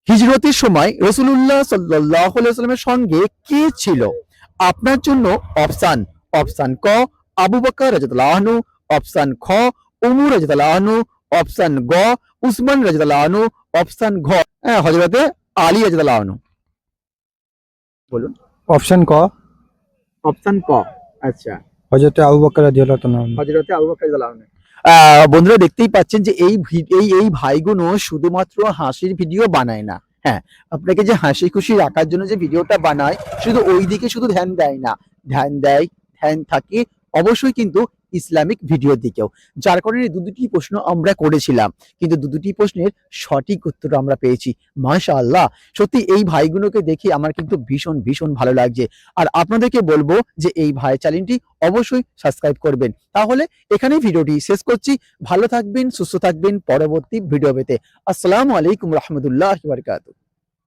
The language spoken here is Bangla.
হিজরতের সময় রাসূলুল্লাহ সাল্লাল্লাহু আলাইহি ওয়াসাল্লামের সঙ্গে কে ছিল? আপনার জন্য অপশন অপশন ক আবু বকর রাদিয়াল্লাহু আনহু, অপশন খ উমর রাদিয়াল্লাহু আনহু, অপশন গ উসমান রাদিয়াল্লাহু আনহু, অপশন ঘ হযরতে আলী রাদিয়াল্লাহু আনহু। বলুন। অপশন ক, অপশন ক। আচ্ছা, হযরতে আবু বকর রাদিয়াল্লাহু তাআলা আনহু। হযরতে আবু বকর রাদিয়াল্লাহু আনহু। বন্ধুরা দেখতেই পাচ্ছেন যে এই ভাইগুলো শুধুমাত্র হাসির ভিডিও বানায় না। হ্যাঁ, আপনাকে যে হাসি খুশি রাখার জন্য যে ভিডিওটা বানায় শুধু ওই দিকে শুধু ধ্যান দেয় না, ধ্যান থাকে অবশ্যই কিন্তু ইসলামিক ভিডিওর দিকেও। যার কারণে দুটি প্রশ্ন আমরা করেছিলাম, কিন্তু দুটি প্রশ্নের সঠিক উত্তর আমরা পেয়েছি। মাশাআল্লাহ, সত্যি এই ভাইগুলোকে দেখে আমার কিন্তু ভীষণ ভীষণ ভালো লাগছে। আর আপনাদেরকে বলবো যে এই ভাই চ্যানেলটি অবশ্যই সাবস্ক্রাইব করবেন। তাহলে এখানেই ভিডিওটি শেষ করছি। ভালো থাকবেন, সুস্থ থাকবেন, পরবর্তী ভিডিও পেতে। আসসালামু আলাইকুম রহমতুল্লাহি ওয়া বারাকাতুহু।